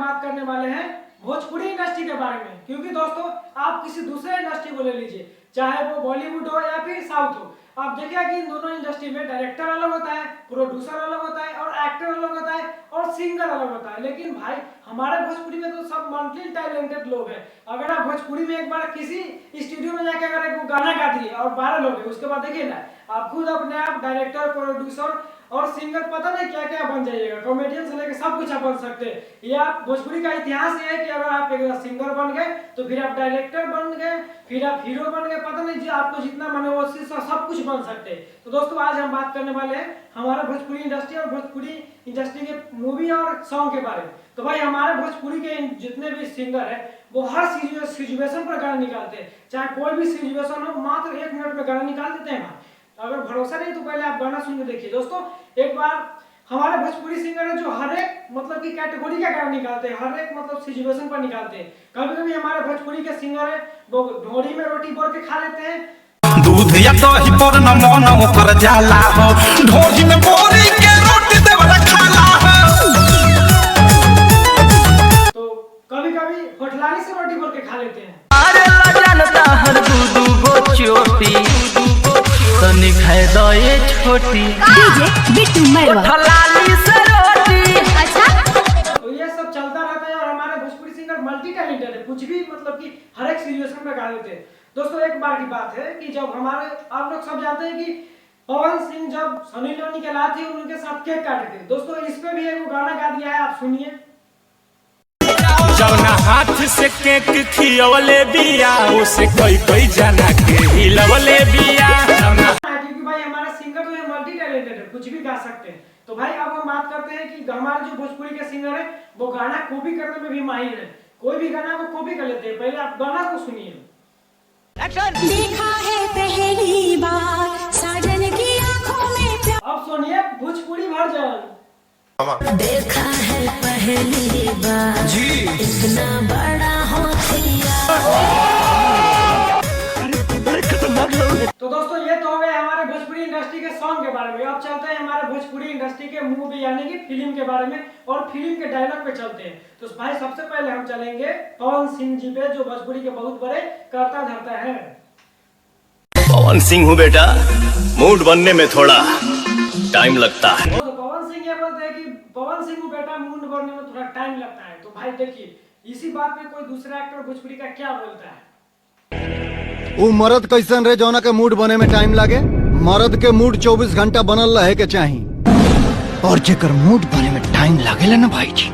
बात करने वाले हैं भोजपुरी इंडस्ट्री के बारे में। क्योंकि दोस्तों आप किसी दूसरे इंडस्ट्री को ले लीजिए, चाहे वो बॉलीवुड हो या फिर साउथ हो, आप देखिए कि इन दोनों इंडस्ट्री में डायरेक्टर अलग होता है, प्रोड्यूसर अलग होता है और एक्टर अलग होता है और सिंगर अलग होता है। लेकिन भाई हमारे भोजपुरी में तो सब मल्टी टैलेंटेड लोग हैं। अगर आप भोजपुरी में एक बार किसी स्टूडियो में जाके अगर एक गाना गा दिए और वायरल हो गए, उसके बाद देखिए ना आप खुद अपने आप डायरेक्टर, प्रोड्यूसर और सिंगर पता नहीं क्या क्या बन जाइएगा, कॉमेडियन से लेकर सब कुछ आप बन सकते हैं। ये आप भोजपुरी का इतिहास ये है कि अगर आप एक सिंगर बन गए तो फिर आप डायरेक्टर बन गए, फिर आप हीरो बन गए, पता नहीं जी आपको जितना मन है वो सब कुछ बन सकते हैं। तो दोस्तों आज हम बात करने वाले हैं हमारे भोजपुरी इंडस्ट्री और भोजपुरी इंडस्ट्री के मूवी और सॉन्ग के बारे में। तो भाई हमारे भोजपुरी के जितने भी सिंगर है वो हर सिचुएशन पर गाना निकालते हैं, चाहे कोई भी सिचुएशन हो, मात्र 1 मिनट में गाना निकाल देते हैं। अगर भरोसा नहीं तो पहले आप गाना सुन के देखिए। दोस्तों एक बार हमारे भोजपुरी सिंगर है जो हर एक मतलब की कैटेगरी का गाना निकालते हैं, हर एक मतलब सिचुएशन पर निकालते हैं। कभी कभी हमारे भोजपुरी के सिंगर है वो ढोरी में रोटी बोल के खा लेते हैं, दूध या दही पर न मन कर जाला हो, ढोरी में बोरी के रोटी देवला खाला हो। तो कभी कभी होटलानी से रोटी बोल के खा लेते हैं। अरे जानता हर दूधू गो चोटी तनी खाए दो ये छोटी डीजे बिट्टू मैरवा होटलानी से रोटी। अच्छा तो ये सब चलता रहता है और हमारे भोजपुरी सिंगर मल्टी टैलेंटेड है, कुछ भी मतलब कि हर एक सिचुएशन में गा देते हैं। दोस्तों एक बार की बात है कि जब हमारे आप लोग सब जानते हैं कि पवन सिंह जब सनी लियोनी के लाए थे उनके साथ केक काटे थे। दोस्तों इस पे भी एक गाना गा दिया है, आप सुनिए। जौना हाथ से केक खियवले बिया उसे कोई जना के हिलवले बिया। क्योंकि भाई हमारा सिंगर तो ये मल्टी टैलेंटेड है, कुछ भी गा सकते हैं। तो भाई अब हम बात करते हैं कि हमारे जो भोजपुरी के सिंगर है वो गाना कॉपी करने में भी माहिर है, कोई भी गाना को कॉपी कर लेते हैं। पहले आप गाना को सुनिए। देखा है पहली बार साजन की आंखों में प्यार, अब सुनिए भोजपुरी वर्जन। देखा है पहली बार जी इतना बड़ा होशियार। तो दोस्तों ये तो हो गए हमारे भोजपुरी इंडस्ट्री के सॉन्ग के बारे में। अब चलते हैं हमारे भोजपुरी इंडस्ट्री के मूवी यानी कि फिल्म के बारे में और फिल्म के डायलॉग पे चलते हैं। तो भाई सबसे पहले हम चलेंगे पवन सिंह जी पे, जो भोजपुरी के बहुत बड़े कर्ता धर्ता है। पवन सिंह हूँ बेटा, मूड बनने में थोड़ा टाइम लगता है। तो पवन सिंह ये बोलते हैं कि पवन सिंह हूँ बेटा, मूड बनने में थोड़ा टाइम लगता है। तो भाई देखिए इसी बात पे कोई दूसरा एक्टर भोजपुरी का क्या बोलता है। वो मर्द कैसन रे जौना के मूड बने में टाइम लागे? मर्द के मूड 24 घंटा बनल रहे के चाही, और जेकर मूड बने में टाइम लागेला ना भाई जी,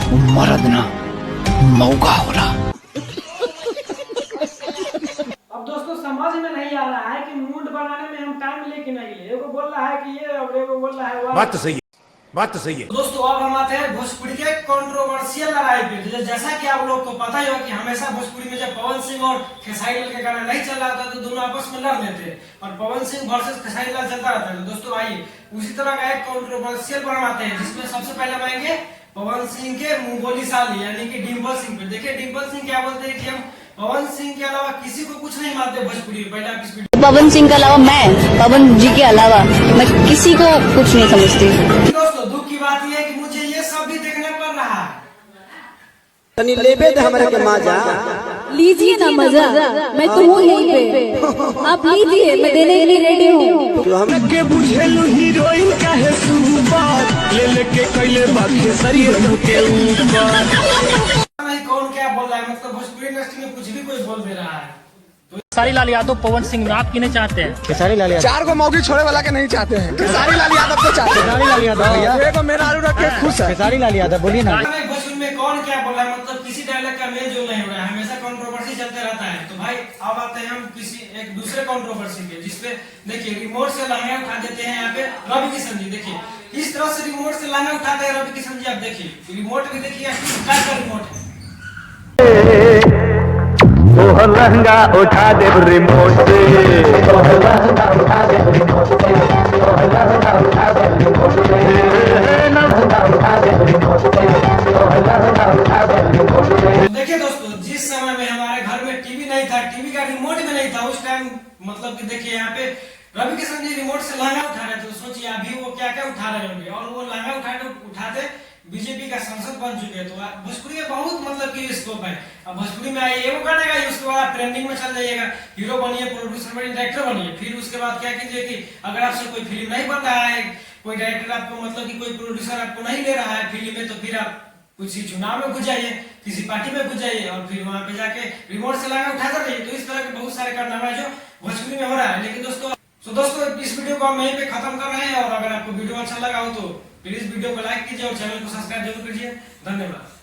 वो मर्द ना मौका होला। अब दोस्तों समझ में नहीं आ रहा है कि मूड बनाने में हम टाइम ले कि नहीं ले। एगो बोल रहा है कि ये और एगो बोल रहा है वो। बात तो सही है, बात तो सही है। दोस्तों अब हम आते हैं भोजपुरी के कंट्रोवर्शियल लड़ाई पे। जैसा कि आप लोग को पता ही होगा कि हमेशा भोजपुरी में जब पवन सिंह और खेसारी लाल का गाना नहीं चल रहा था तो दोनों आपस में लड़ लेते और पवन सिंह वर्सेस खेसारी लाल चलता रहता है। दोस्तों आइए उसी तरह का एक कंट्रोवर्शियल बनवाते हैं, जिसमें सबसे पहले हम आएंगे पवन सिंह के मुंह बोली साली यानी कि डिम्पल सिंह पे। देखिए डिम्पल सिंह क्या बोलते हैं कि हम पवन सिंह के अलावा किसी को कुछ नहीं मानते भोजपुरी में। पहले आप इस पवन सिंह के अलावा पवन जी के अलावा मैं किसी को कुछ नहीं समझती। दोस्तों दुख की बात यह है कि मुझे ये सब भी देखना पड़ रहा है। तनी लेबे दे हमरे के मजा, लीजिए ना मजा, मैं तो हूँ यहीं पे, आप लीजिए, मैं देने के लिए रेडी हूँ। तो हम के बुझेलु हीरोइन काहे सुपर ले लेके कइले बाकी शरीर के ऊपर। नहीं कौन क्या बोल रहा है, मतलब भोजपुरी इंडस्ट्री में कुछ भी कोई बोल दे रहा है। खेसारी लाल यादव पवन सिंह नाक की नहीं चाहते हैं। खेसारी लाल यादव 4 को मौगी छोड़े वाला के नहीं चाहते हैं, खेसारी लाल यादव को चाहते हैं। खेसारी लाल यादव भैया, एगो मेरा आलू रख के खुश है। खेसारी लाल यादव बोलिए ना। भोजपुरी में कौन क्या बोल रहा है, मतलब किसी डायलॉग का मेल जोल नहीं हो रहा है, हमेशा कंट्रोवर्सी चलते रहता है। तो भाई अब आते हैं हम किसी एक दूसरे कंट्रोवर्सी पे, जिसपे देखिए रिमोट से लहंगा उठा देते हैं यहाँ पे रवि किशन जी। देखिए इस तरह से रिमोट से लहंगा उठाते हैं रवि किशन जी। आप देखिए रिमोट भी देखिए क्या रिमोट है। तो लहंगा उठा दे रिमोट से, देखिए दोस्तों जिस समय में हमारे घर में टीवी नहीं था, टीवी का रिमोट भी नहीं था उस टाइम, मतलब कि देखिए यहाँ पे रवि किशन जी रिमोट से लहंगा उठा रहे थे। तो सोचिए अभी वो क्या क्या उठा रहे होंगे, और वो लहंगा उठाते बीजेपी का सांसद बन चुके हैं, तो भोजपुरी में बहुत मतलब की स्कोप है। अब भोजपुरी में आइए वो गाने गाइए, उसके बाद ट्रेंडिंग में चल जाइएगा, हीरो बनिए, प्रोड्यूसर बनिए, डायरेक्टर बनिए। फिर उसके बाद क्या कीजिए कि अगर आपसे कोई फिल्म नहीं बन रहा है, कोई डायरेक्टर आपको मतलब कि कोई प्रोड्यूसर आपको नहीं ले रहा है फिल्म में, तो फिर आप किसी चुनाव में घुस जाइए, किसी पार्टी में घुस जाइए और फिर वहां पे जाके रिमोट से लगा उठा जाइए। तो इस तरह के बहुत सारे कारनामा जो भोजपुरी में हो रहा है। लेकिन दोस्तों इस वीडियो को हम यहीं पे खत्म कर रहे हैं, और अगर आपको वीडियो अच्छा लगा हो तो प्लीज वीडियो को लाइक कीजिए और चैनल को सब्सक्राइब जरूर कीजिए। धन्यवाद।